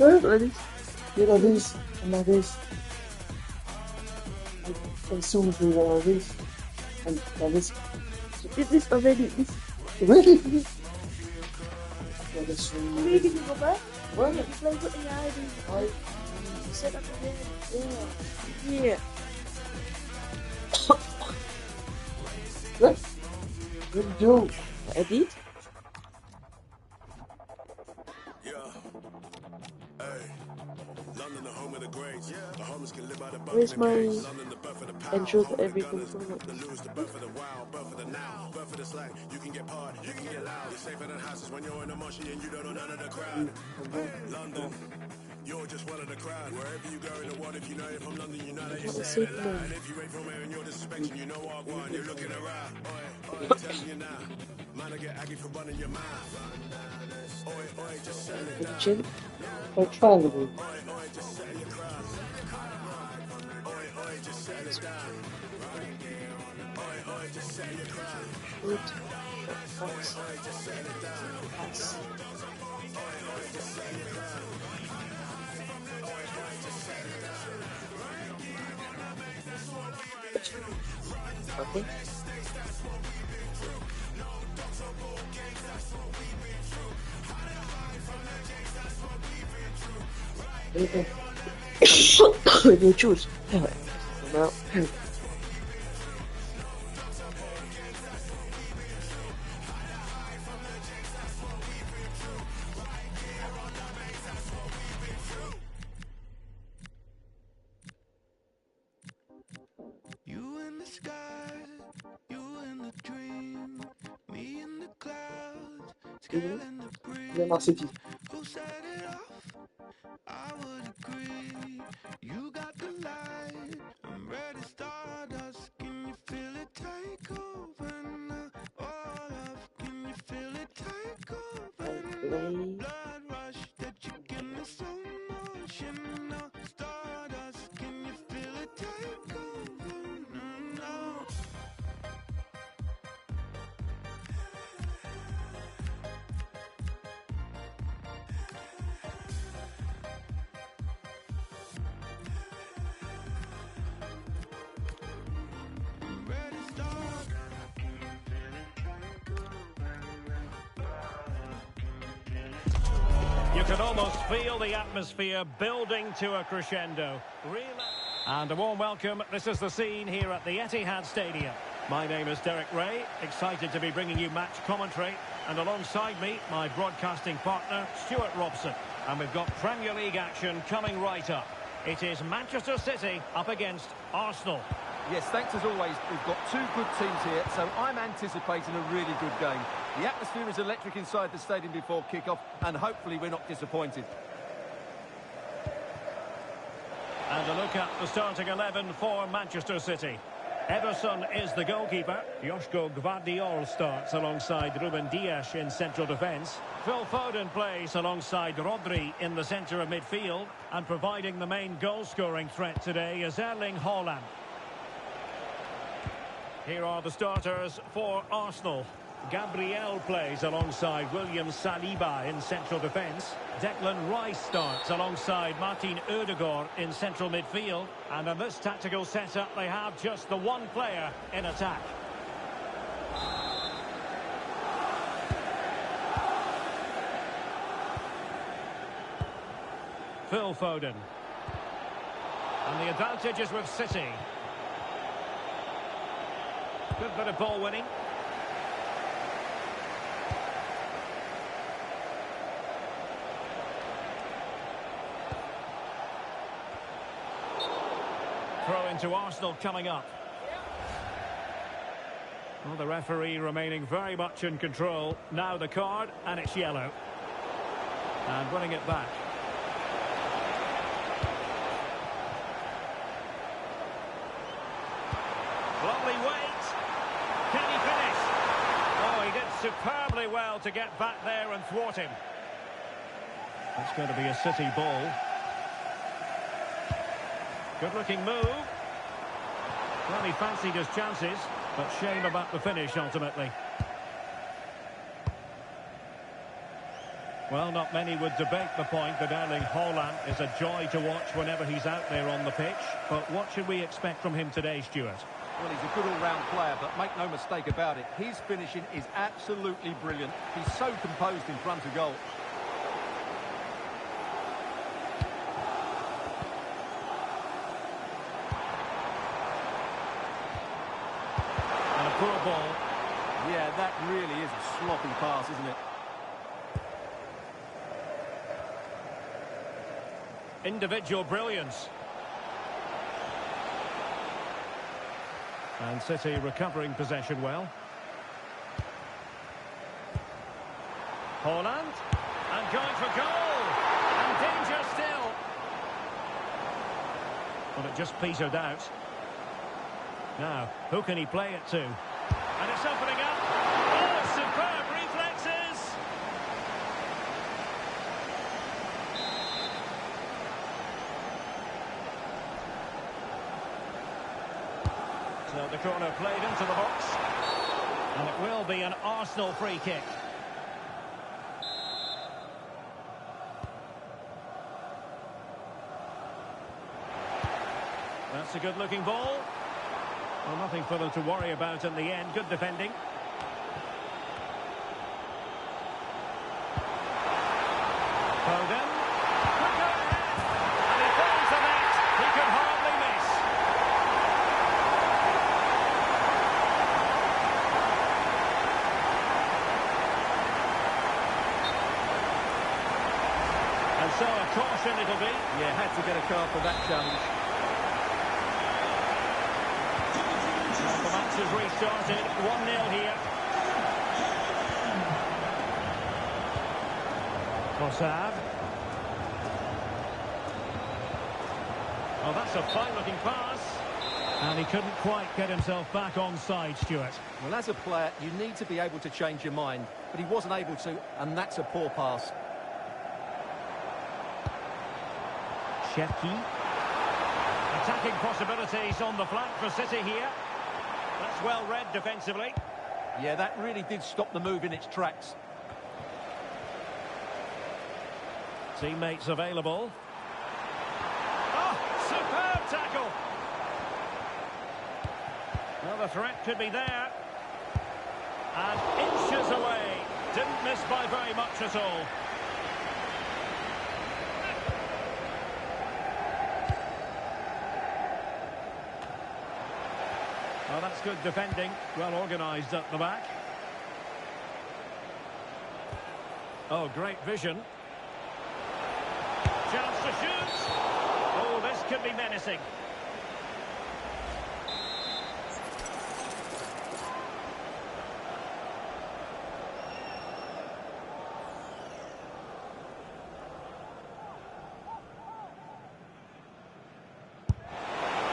Mira this, and this. And soon we will this. And this. This already. This. Really? Yeah, that's Really, can you go back? What? You play with the ID. I Set up again. Yeah. Yeah. what? What do? Edit. Where's my intro to everything? London, you're just one of the crowd. Wherever you go in the world, if you know it from London, you know that you're Safe safe. mode. And if you ain't from here and you're disrespecting, you know what I want. You're looking around. Oi, oi, telling you now. Man, I get aggy for running your mouth. Oi, oi, just settle it down. Chill. I try to do. Oi, oi, just settle your crown. Oi, oi, just settle it down. Oi, oi, just settle your crown. Good. Oi, oi, just settle it down. Pass. Oi, oi, just settle your crown. Oi, oi, just settle it down. Okay. You choose. Now. You in the sky, you in the dream, me in the clouds, scaling the breeze. Yeah, my city. Who set it off? I would agree. You got the light, I'm ready, stardust. Can you feel it take over now? All up, can you feel it take over now? Blood rush that you give me so motion now. Stardust, can you feel it take over now? Ready, start. You can almost feel the atmosphere building to a crescendo. And a warm welcome. This is the scene here at the Etihad Stadium. My name is Derek Ray, excited to be bringing you match commentary. And alongside me, my broadcasting partner, Stuart Robson. And we've got Premier League action coming right up. It is Manchester City up against Arsenal. Yes, thanks as always. We've got two good teams here, so I'm anticipating a really good game. The atmosphere is electric inside the stadium before kick-off, and hopefully we're not disappointed. And a look at the starting 11 for Manchester City. Ederson is the goalkeeper. Joško Gvardiol starts alongside Ruben Dias in central defence. Phil Foden plays alongside Rodri in the centre of midfield. And providing the main goal-scoring threat today is Erling Haaland. Here are the starters for Arsenal. Gabriel plays alongside William Saliba in central defence. Declan Rice starts alongside Martin Ødegaard in central midfield. And in this tactical setup, they have just the one player in attack. Phil Foden. And the advantage is with City. Good bit of ball winning. Throw into Arsenal coming up. Well, the referee remaining very much in control. Now the card, and it's yellow. And winning it back. Lovely weight. Can he finish? Oh, he did superbly well to get back there and thwart him. That's going to be a City ball. Good-looking move. Well, he fancied his chances, but shame about the finish ultimately. Well, not many would debate the point that Erling Haaland is a joy to watch whenever he's out there on the pitch. But what should we expect from him today, Stuart? Well, he's a good all-round player, but make no mistake about it, his finishing is absolutely brilliant. He's so composed in front of goal. And a poor ball. Yeah, that really is a sloppy pass, isn't it? Individual brilliance. And City recovering possession well. Haaland. And going for goal. And danger still. Well, it just petered out. Now, who can he play it to? And it's opening up. Oh, superb reflexes. So the corner played into the box. And it will be an Arsenal free kick. That's a good-looking ball. Well, nothing for them to worry about in the end. Good defending. Foden. Could go ahead. And he falls to that. He could hardly miss. And so a caution it'll be. Yeah, had to get a card for that challenge. And the match has restarted. 1-0 here. Mossad. Oh, that's a fine-looking pass. And he couldn't quite get himself back on side, Stuart. Well, as a player, you need to be able to change your mind, but he wasn't able to, and that's a poor pass. Cherki. Attacking possibilities on the flank for City here. That's well read defensively. Yeah, that really did stop the move in its tracks. Teammates available. Oh, superb tackle. Well, the threat could be there. And inches away. Didn't miss by very much at all. Well, that's good defending. Well organised at the back. Oh, great vision. Chance to shoot. Oh, this could be menacing.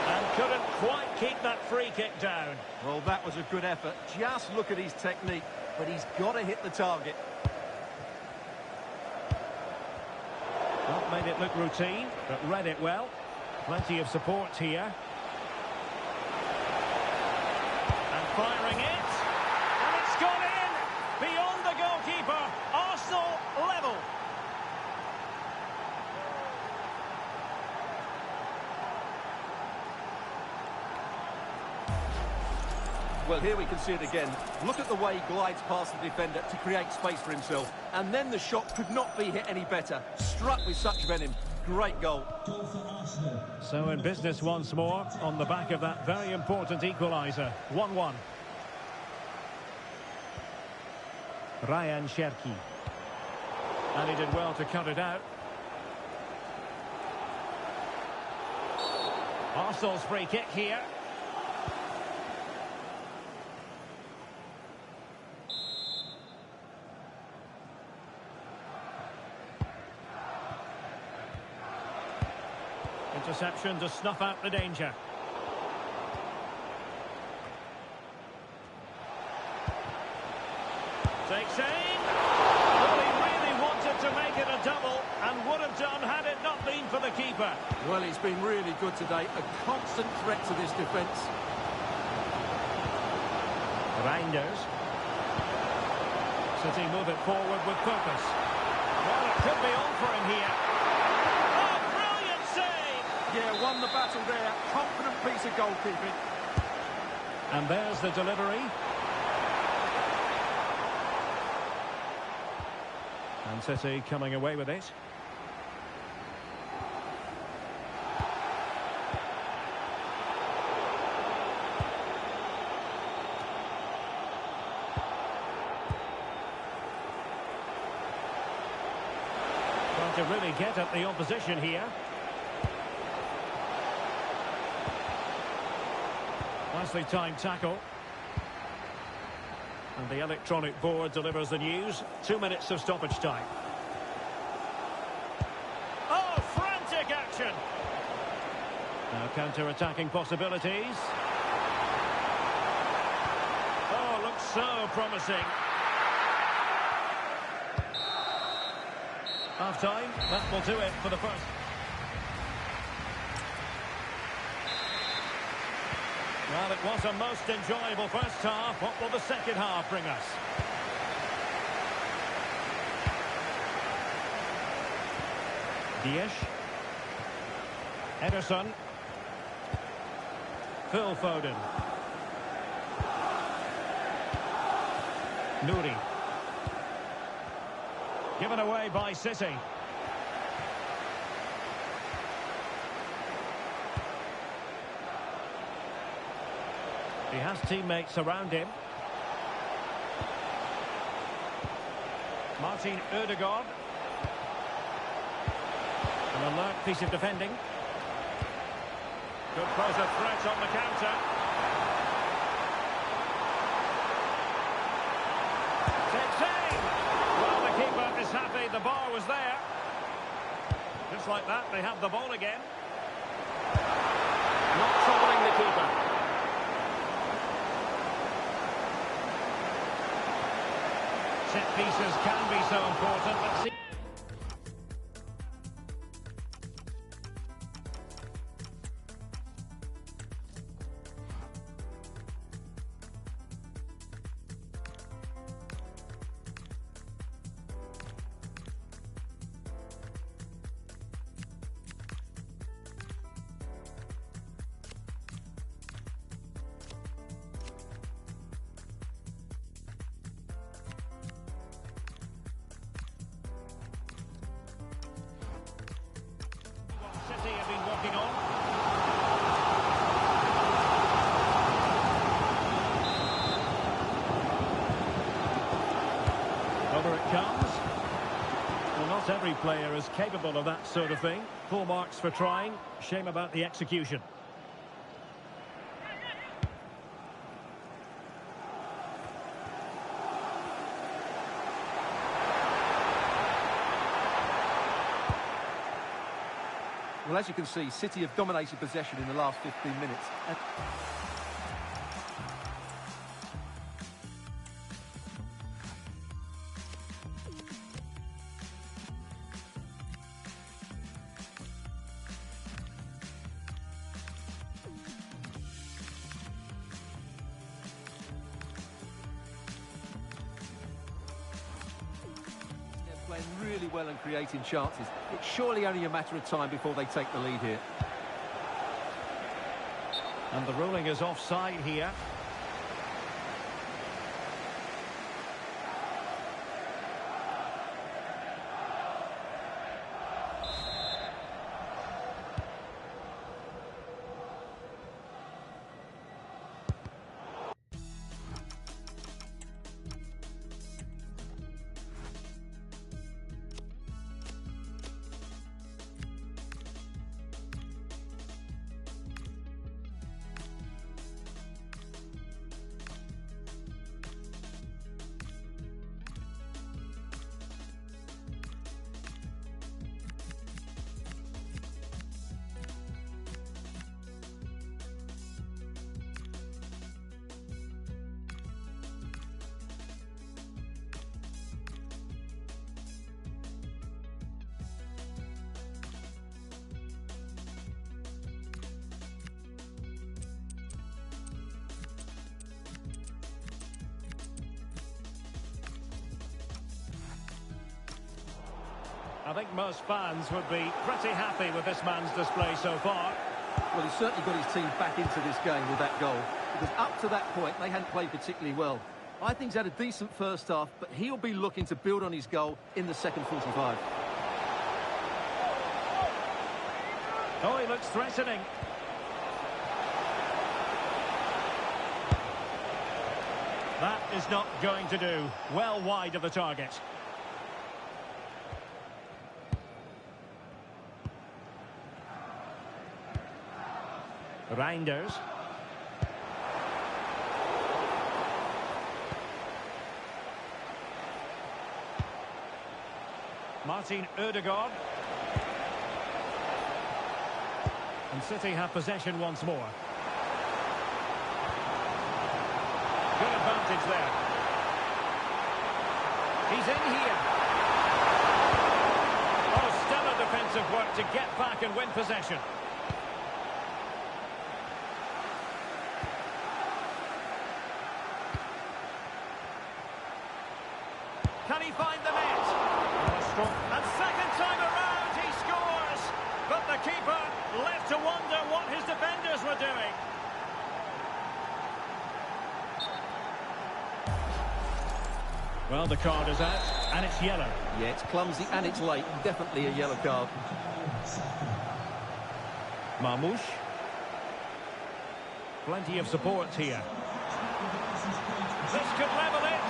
And couldn't quite keep that free kick down. Well, that was a good effort. Just look at his technique, but he's got to hit the target. Not made it look routine, but read it well. Plenty of support here. And firing it. And it's gone in! Beyond the goalkeeper. Arsenal level. Well, here we can see it again. Look at the way he glides past the defender to create space for himself. And then the shot could not be hit any better. Struck with such venom. Great goal. So in business once more, on the back of that very important equaliser. 1-1. Ryan Cherki. And he did well to cut it out. Arsenal's free kick here. Interception to snuff out the danger. Takes aim. Well, he really wanted to make it a double and would have done had it not been for the keeper. Well, he's been really good today. A constant threat to this defence. Reinders. City move it forward with purpose. Could be all for him here. Oh, brilliant save! Yeah, won the battle there. Confident piece of goalkeeping. And there's the delivery. And City coming away with it. Trying to really get at the opposition here. Nicely timed tackle. And the electronic board delivers the news. 2 minutes of stoppage time. Oh, frantic action! Now counter-attacking possibilities. Oh, looks so promising. Half-time, that will do it for the first. Well, it was a most enjoyable first half. What will the second half bring us? Diaz. Ederson. Phil Foden. Nouri. Given away by City. He has teammates around him. Martin Ødegaard. An alert piece of defending. Could pose a threat on the counter. Takes aim! Well, the keeper is happy the bar was there. Just like that, they have the ball again. Not troubling the keeper. Set pieces can be so important. Let's see. City have been working on. Over it comes. Well, not every player is capable of that sort of thing. Full marks for trying. Shame about the execution. Well, as you can see, City have dominated possession in the last 15 minutes. Playing really well and creating chances. It's surely only a matter of time before they take the lead here. And the ruling is offside here. I think most fans would be pretty happy with this man's display so far. Well, he's certainly got his team back into this game with that goal. Because up to that point, they hadn't played particularly well. I think he's had a decent first half, but he'll be looking to build on his goal in the second 45. Oh, he looks threatening. That is not going to do. Well wide of the target. Reinders. Martin Ødegaard. And City have possession once more. Good advantage there. He's in here. Oh, stellar defensive work to get back and win possession. Can he find the net? And second time around he scores. But the keeper left to wonder what his defenders were doing. Well, the card is out, and it's yellow. Yeah, it's clumsy and it's late. Definitely a yellow card. Marmoush. Plenty of support here. This could level it.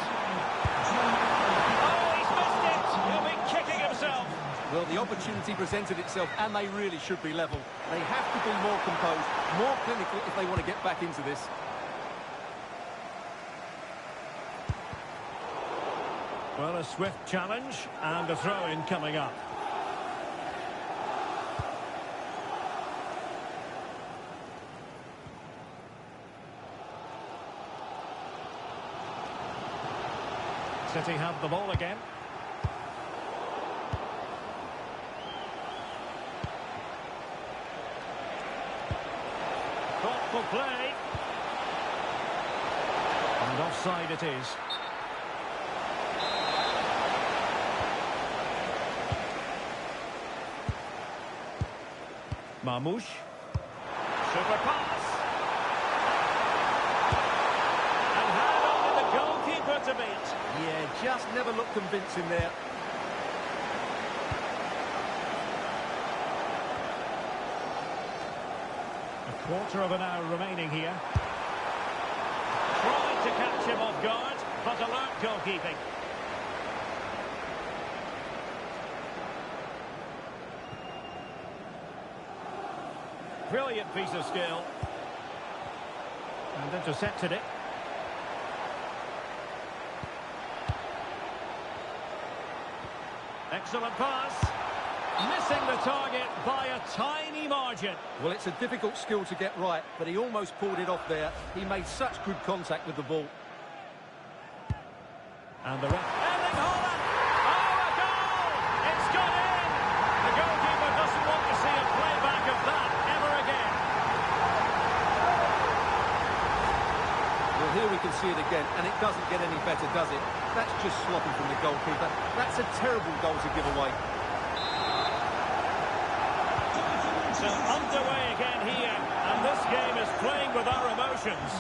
Oh, he's missed it. He'll be kicking himself. Well, the opportunity presented itself, and they really should be level. They have to be more composed, more clinical if they want to get back into this. Well, a swift challenge and a throw-in coming up. City have the ball again. Thoughtful play. And offside it is. Marmoush. Super pass. And how long did the goalkeeper to beat? Yeah, just never looked convincing there. A quarter of an hour remaining here. Tried to catch him off guard, but alert goalkeeping. Brilliant piece of skill. And intercepted it. Excellent pass. Missing the target by a tiny margin. Well, it's a difficult skill to get right, but he almost pulled it off there. He made such good contact with the ball. And the ref. Erling Haaland! Oh, a goal! It's gone in! The goalkeeper doesn't want to see a playback of that ever again. Well, here we can see it again, and it doesn't get any better, does it? That's just sloppy from the goalkeeper. That's a terrible goal to give away. So underway again here, and this game is playing with our emotions.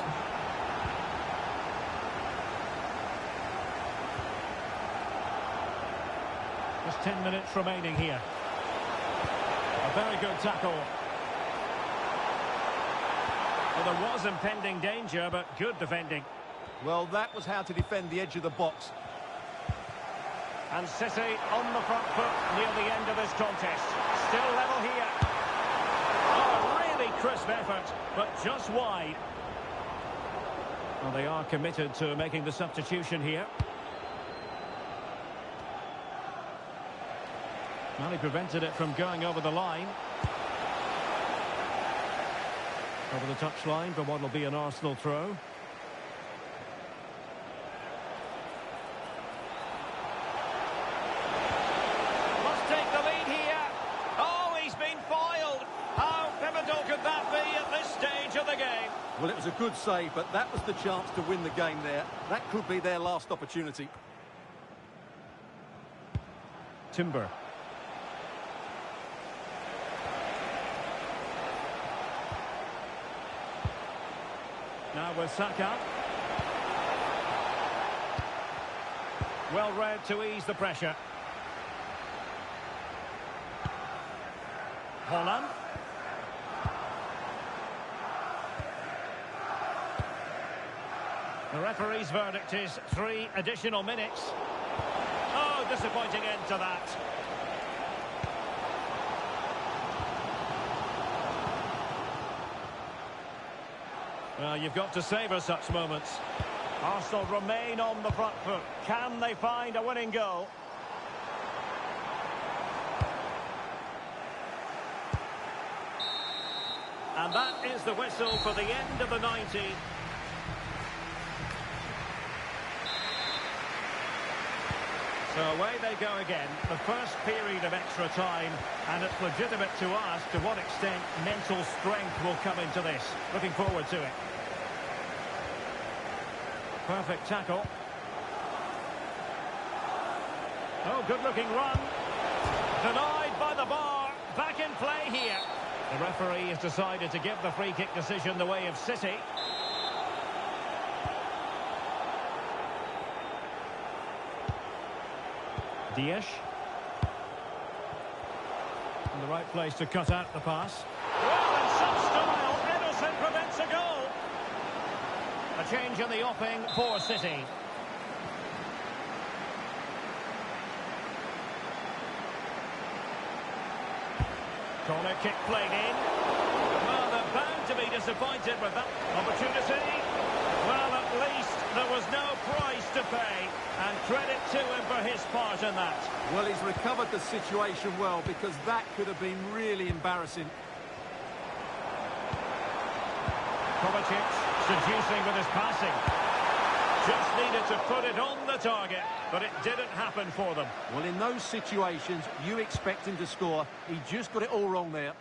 Just 10 minutes remaining here. A very good tackle. Well, there was impending danger, but good defending. Well, that was how to defend the edge of the box. And City on the front foot near the end of this contest. Still level here. Oh, a really crisp effort, but just wide. Well, they are committed to making the substitution here. Well, he prevented it from going over the line. Over the touchline for what will be an Arsenal throw. Must take the lead here. Oh, he's been foiled. How pivotal could that be at this stage of the game? Well, it was a good save, but that was the chance to win the game there. That could be their last opportunity. Timber. Now with Saka. Well read to ease the pressure. Holland. The referee's verdict is 3 additional minutes. Oh, disappointing end to that. Well, you've got to savour such moments. Arsenal remain on the front foot. Can they find a winning goal? And that is the whistle for the end of the 90. So away they go again, the first period of extra time, and it's legitimate to ask to what extent mental strength will come into this. Looking forward to it. Perfect tackle. Oh, good-looking run. Denied by the bar. Back in play here. The referee has decided to give the free-kick decision the way of City. Diaz. In the right place to cut out the pass. Well, in such style, Ederson prevents a goal. A change in the offing for City. Corner kick played in. Well, they're bound to be disappointed with that opportunity. Well, at least there was no price to pay. And credit to him for his part in that. Well, he's recovered the situation well, because that could have been really embarrassing. Kovacic seducing with his passing. Just needed to put it on the target, but it didn't happen for them. Well, in those situations, you expect him to score. He just got it all wrong there.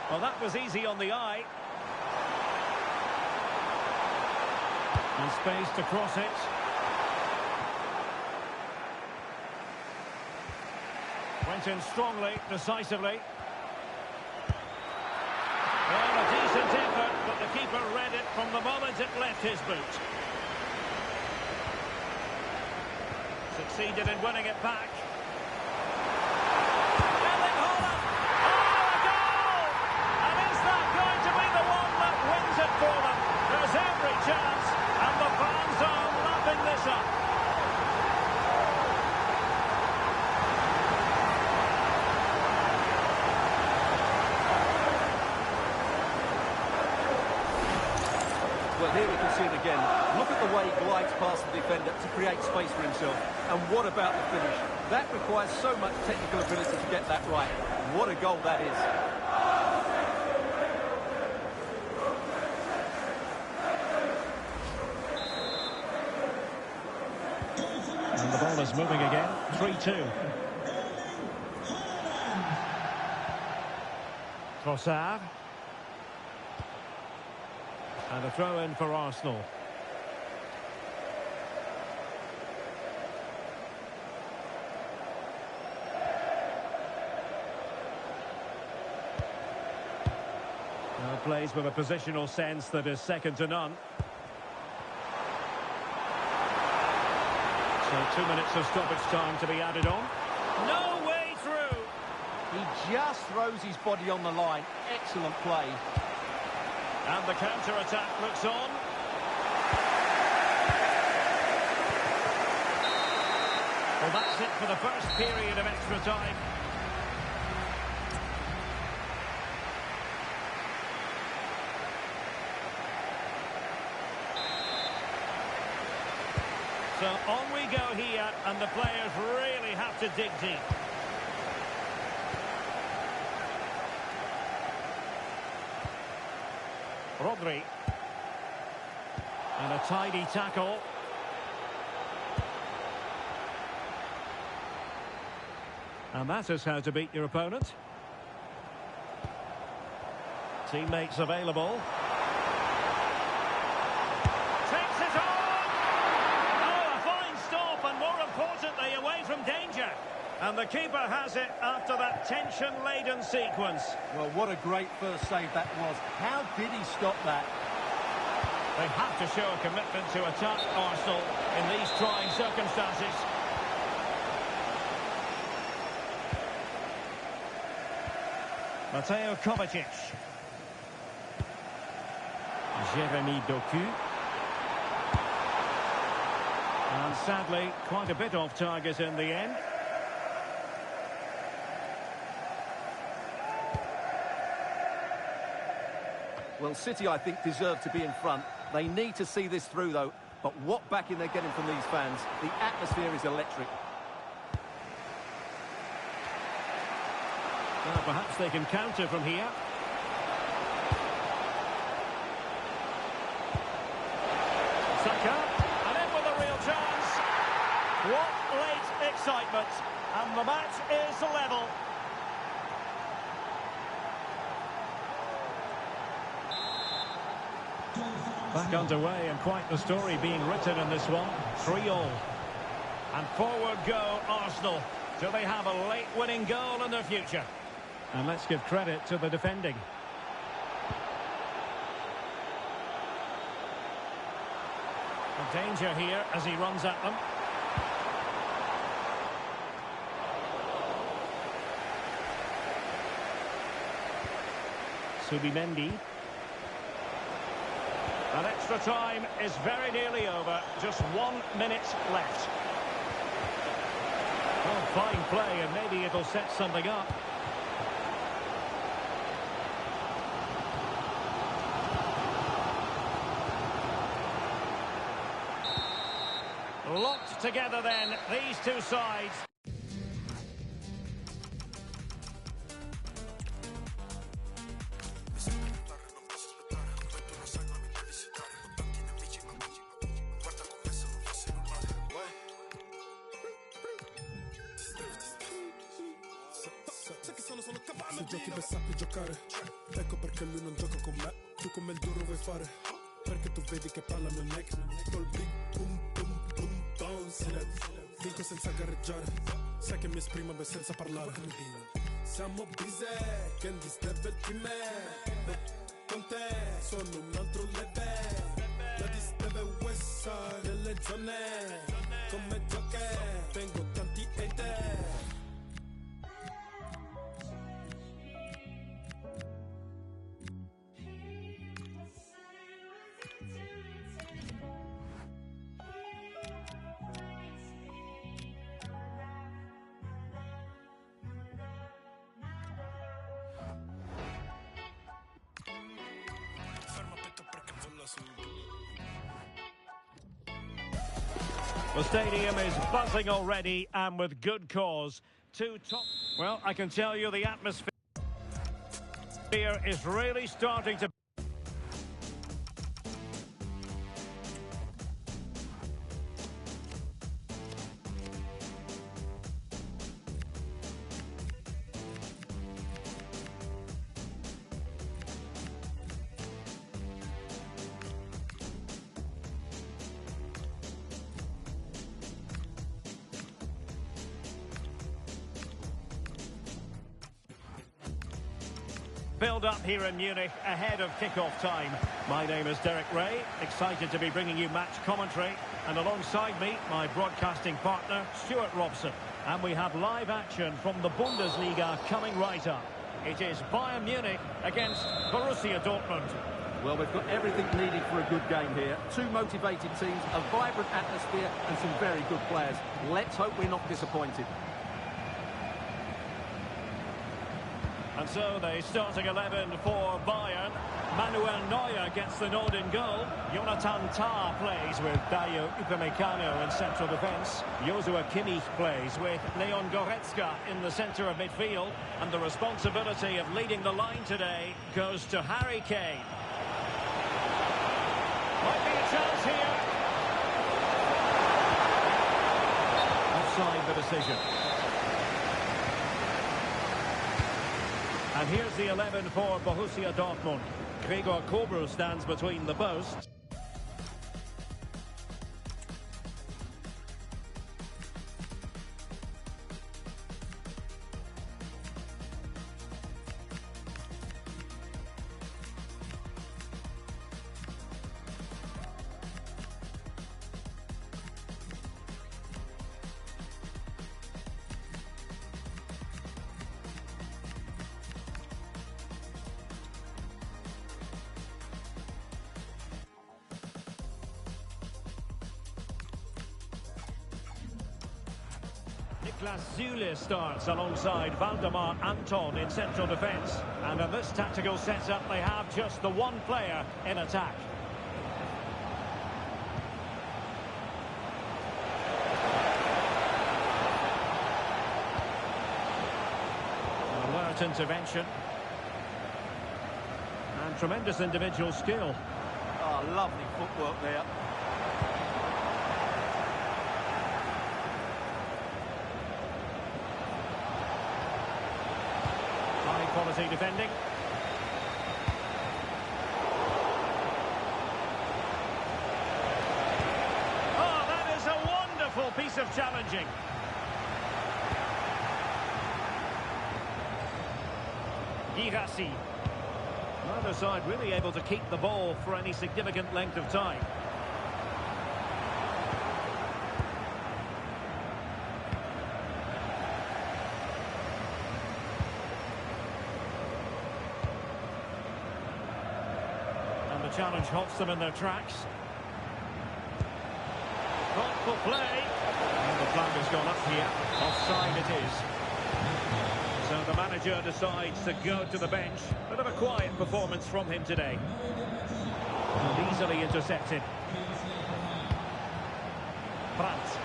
Well, that was easy on the eye. And space to cross it. Went in strongly, decisively. Well, a decent effort, but the keeper read it from the moment it left his boot. Succeeded in winning it back. Erling Haaland! Oh, a goal! And is that going to be the one that wins it for them? There's every chance, and the fans are lapping this up. Well, here we can see it again. Look at the way he glides past the defender to create space for himself. And what about the finish? That requires so much technical ability to get that right. What a goal that is. And the ball is moving again. 3-2. Trossard. And a throw-in for Arsenal. Now plays with a positional sense that is second to none. So 2 minutes of stoppage time to be added on. No way through! He just throws his body on the line. Excellent play. And the counter-attack looks on. Well, that's it for the first period of extra time. So on we go here, and the players really have to dig deep. Rodri. And a tidy tackle. And that is how to beat your opponent. Teammates available. Takes it on! Oh, a fine stop, and more importantly, away from danger. And the keeper has it after that tension-laden sequence. Well, what a great first save that was. How did he stop that? They have to show a commitment to attack Arsenal in these trying circumstances. Mateo Kovacic. Jeremy Doku. And sadly, quite a bit off target in the end. Well, City, I think, deserve to be in front. They need to see this through, though. But what backing they're getting from these fans. The atmosphere is electric. Well, perhaps they can counter from here. Saka, and in with a real chance. What late excitement. And the match is level. Back underway, and quite the story being written in this one. 3-3. And forward go Arsenal. Do they have a late winning goal in their future? And let's give credit to the defending. A danger here as he runs at them. Subimendi. And extra time is very nearly over. Just 1 minute left. Oh, fine play, and maybe it'll set something up. Locked together then, these two sides. Se giochi per sappi giocare, ecco perché lui non gioca con me. Tu come il duro vuoi fare, perché tu vedi che parla mio neck. Col big boom boom boom bounce. Vinco senza gareggiare, sai che mi esprimo beh senza parlare. Siamo busy, Candy's level prima. Con te sono un altro level. La dis deve west delle zone. Come gioche, tengo tanti hater. The stadium is buzzing already, and with good cause. Well, I can tell you the atmosphere is really starting to... Build up here in Munich ahead of kick-off time. My name is Derek Ray, excited to be bringing you match commentary. And alongside me, my broadcasting partner, Stuart Robson. And we have live action from the Bundesliga coming right up. It is Bayern Munich against Borussia Dortmund. Well, we've got everything needed for a good game here. Two motivated teams, a vibrant atmosphere and some very good players. Let's hope we're not disappointed. And so the starting 11 for Bayern. Manuel Neuer gets the nod in goal. Jonathan Tah plays with Dayo Upamecano in central defence. Joshua Kimmich plays with Leon Goretzka in the centre of midfield. And the responsibility of leading the line today goes to Harry Kane. Might be a chance here. Offside the decision. And here's the 11 for Borussia Dortmund. Gregor Kobel stands between the posts. Niklas Süle starts alongside Valdemar Anton in central defence. And in this tactical setup, they have just the one player in attack. Alert intervention. And tremendous individual skill. Oh, lovely footwork there. High quality defending. Oh, that is a wonderful piece of challenging. Girassi. Neither side really able to keep the ball for any significant length of time. And the challenge halts them in their tracks. Thoughtful play. And the flag has gone up here. Offside it is. So the manager decides to go to the bench. Bit of a quiet performance from him today. And easily intercepted. Brandt.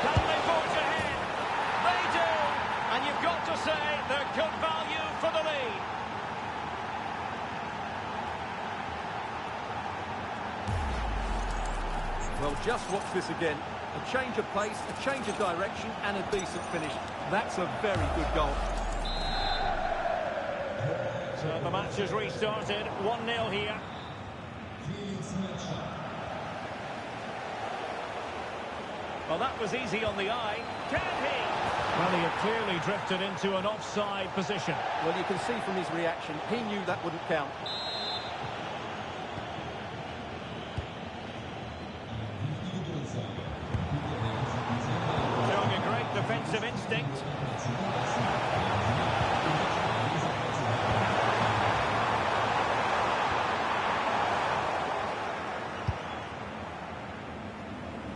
Can they forge ahead? They do! And you've got to say they're good value for the lead. Well, just watch this again. A change of pace, a change of direction, and a decent finish. That's a very good goal. So the match has restarted. 1-0 here. Well, that was easy on the eye. Can he? Well, he had clearly drifted into an offside position. Well, you can see from his reaction, he knew that wouldn't count. Showing a great defensive instinct.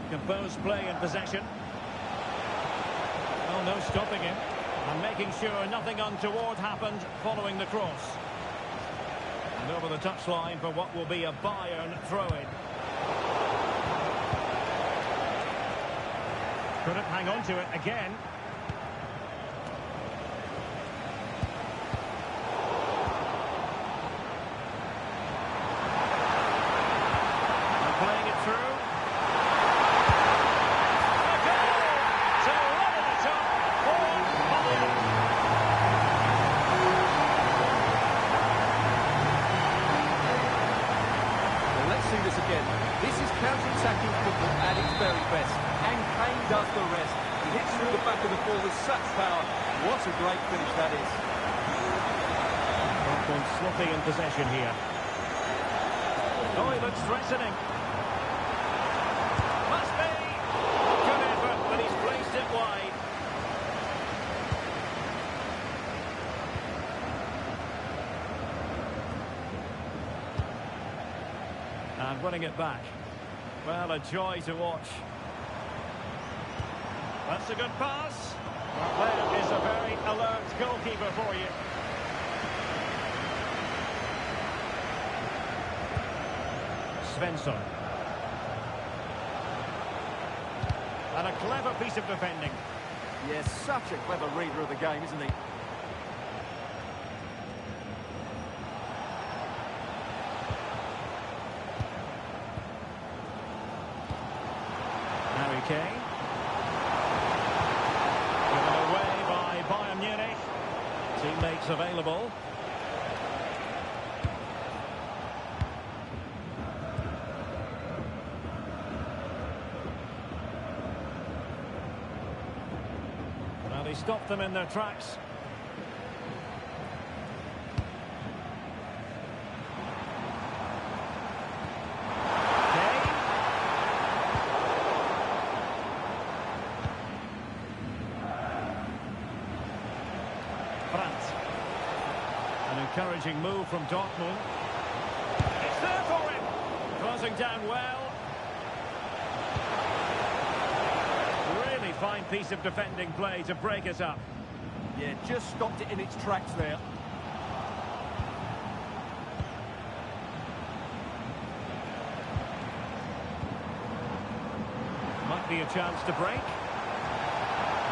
Composed play in possession. Oh, no stopping him. And making sure nothing untoward happened following the cross. And over the touchline for what will be a Bayern throw-in. Couldn't hang on to it again. And playing it through. A goal to level it up for Bayern. Well, let's see this again. This is counter-attacking football at its very best. And Kane does the rest. He hits through the back of the ball with such power. What a great finish that is. Dortmund sloppy in possession here. Oh, he looks threatening. Must be. Good effort, but he's placed it wide. And winning it back. Well, a joy to watch. That's a good pass. Well, there is a very alert goalkeeper for you. Svensson. And a clever piece of defending. Yes, such a clever reader of the game, isn't he? Harry Kane. Given away by Bayern Munich. Teammates available. Well, he stopped them in their tracks. An encouraging move from Dortmund. It's there for him. Closing down well. Excellent piece of defending play to break it up. Yeah, just stopped it in its tracks there. Might be a chance to break.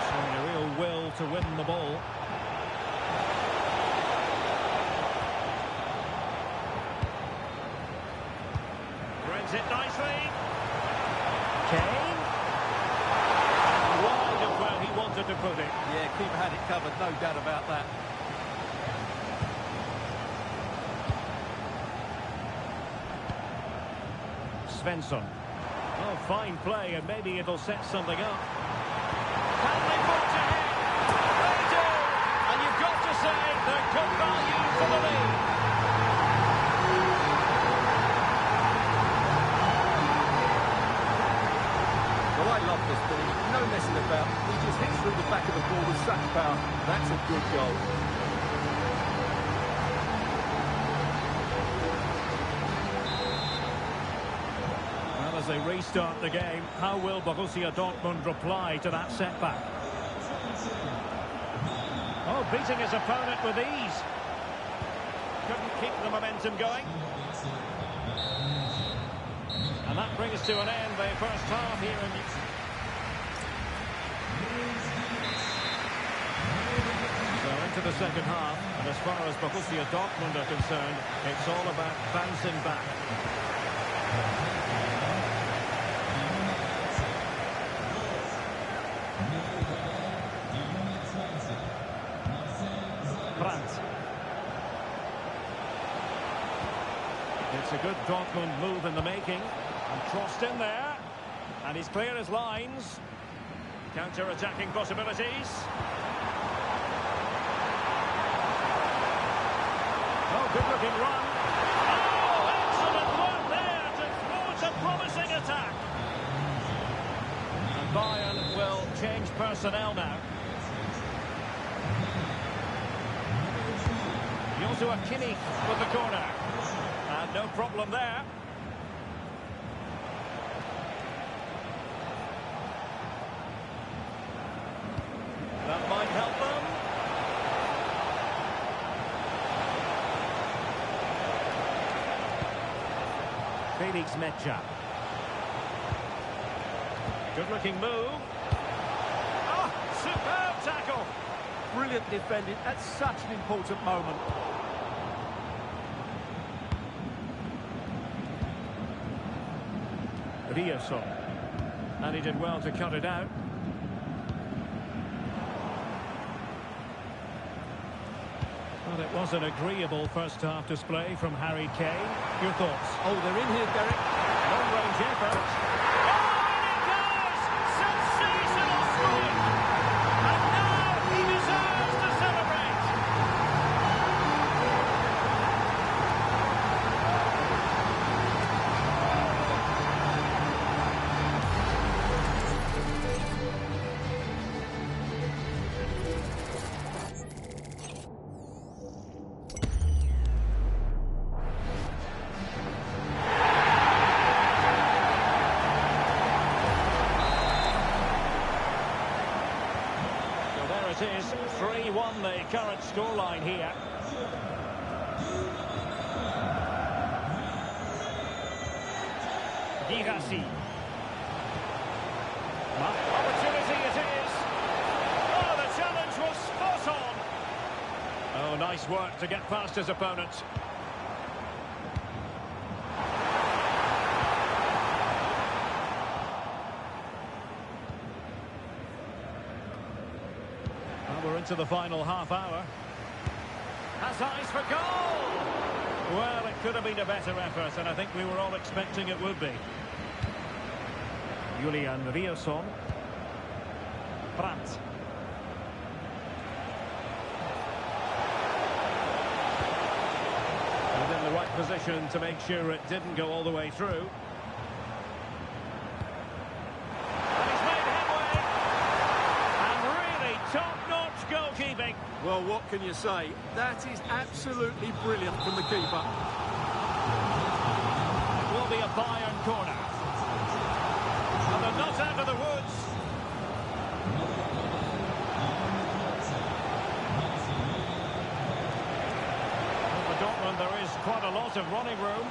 Showing a real will to win the ball. Threads it nicely. Kane. Wide of where he wanted to put it. Yeah, keeper had it covered, no doubt about that. Svensson. Oh, fine play, and maybe it'll set something up. Can they put to hit? They do! And you've got to say they're good value for the lead. Well, I love this ball. No messing about. He just hits through the back of the ball with such power. That's a good goal. Well, as they restart the game, how will Borussia Dortmund reply to that setback? Oh, beating his opponent with ease. Couldn't keep the momentum going. And that brings to an end the first half here in... So into the second half, and as far as Borussia Dortmund are concerned, it's all about bouncing back. Brandt. It's a good Dortmund move in the making. And crossed in there. And he's clear as lines. Counter-attacking possibilities. Oh, good-looking run. Oh, excellent work there to thwart a promising attack. And Bayern will change personnel now. Joshua Kimmich with the corner. And no problem there. That might help them. Felix Mecha. Good-looking move. Oh, superb tackle. Brilliant defending at such an important moment. Rierson. And he did well to cut it out. Well, it was an agreeable first half display from Harry Kane. Your thoughts? Oh, they're in here, Derek. Long-range effort. Oh, and it goes! Sensational swing! And now he deserves to celebrate! It is 3-1 the current scoreline here. Girassi. Opportunity it is. Oh, the challenge was spot on. Oh, nice work to get past his opponent. We're into the final half hour. Has eyes for goal! Well, it could have been a better effort, and I think we were all expecting it would be. Julian Rierson. Brandt. And in the right position to make sure it didn't go all the way through. Top-notch goalkeeping. Well, what can you say? That is absolutely brilliant from the keeper. It will be a Bayern corner. And they're not out of the woods. Dortmund, there is quite a lot of running room.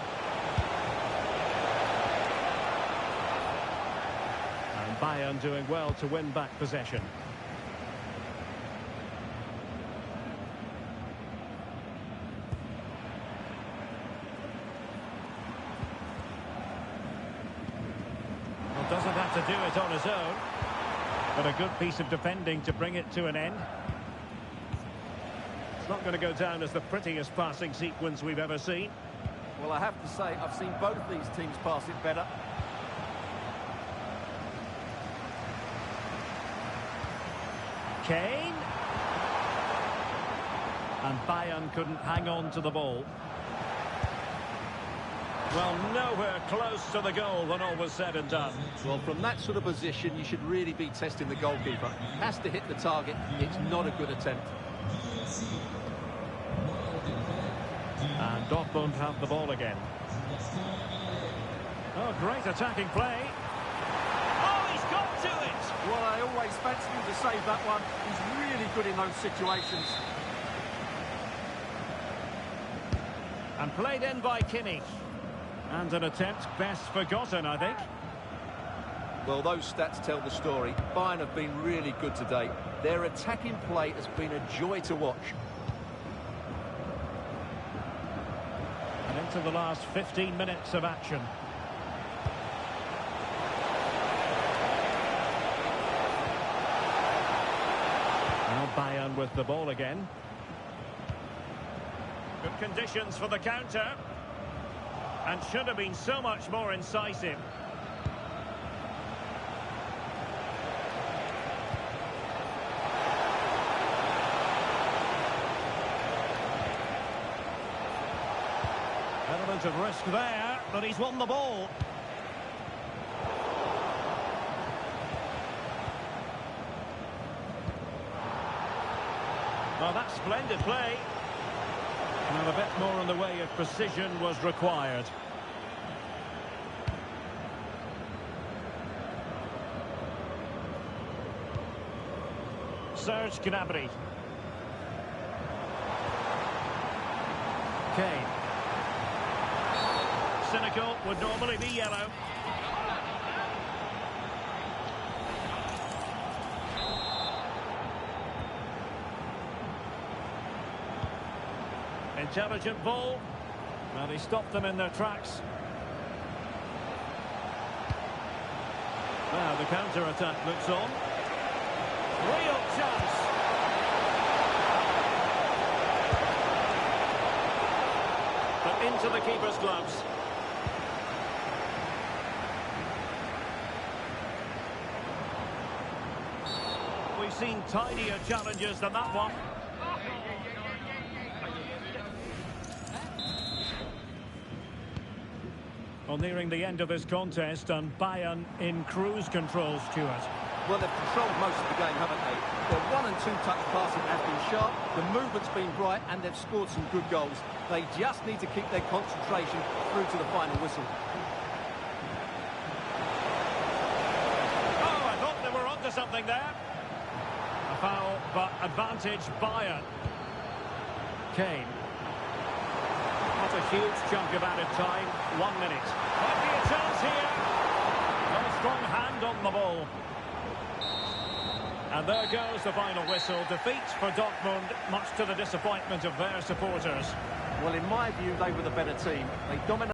And Bayern doing well to win back possession. Well, doesn't have to do it on his own. But a good piece of defending to bring it to an end. It's not going to go down as the prettiest passing sequence we've ever seen. Well, I have to say, I've seen both these teams pass it better. Kane. And Bayern couldn't hang on to the ball. Well, nowhere close to the goal when all was said and done. Well, from that sort of position, you should really be testing the goalkeeper. Has to hit the target. It's not a good attempt. And Dortmund have the ball again. Oh, great attacking play. Oh, he's got to it! Well, I always fancy him to save that one. He's really good in those situations. And played in by Kimmich. And an attempt best forgotten, I think. Well, those stats tell the story. Bayern have been really good today. Their attacking play has been a joy to watch. And into the last 15 minutes of action. Now Bayern with the ball again. Good conditions for the counter. And should have been so much more incisive. Element of risk there, but he's won the ball. Well, that's splendid play. And a bit more in the way of precision was required. Serge Gnabry. Kane. Cynical would normally be yellow. Intelligent ball. Well, he stopped them in their tracks. Now the counter-attack looks on. Real chance. But into the keeper's gloves. We've seen tidier challenges than that one. Well, nearing the end of this contest, and Bayern in cruise control, Stuart. Well, they've controlled most of the game, haven't they? Their 1- and 2-touch passing has been sharp, the movement's been bright, and they've scored some good goals. They just need to keep their concentration through to the final whistle. Oh, I thought they were onto something there. A foul, but advantage Bayern. Kane. Not a huge chunk of added time. 1 minute. Might be a chance here. A strong hand on the ball. And there goes the final whistle. Defeat for Dortmund, much to the disappointment of their supporters. Well, in my view, they were the better team. They dominated.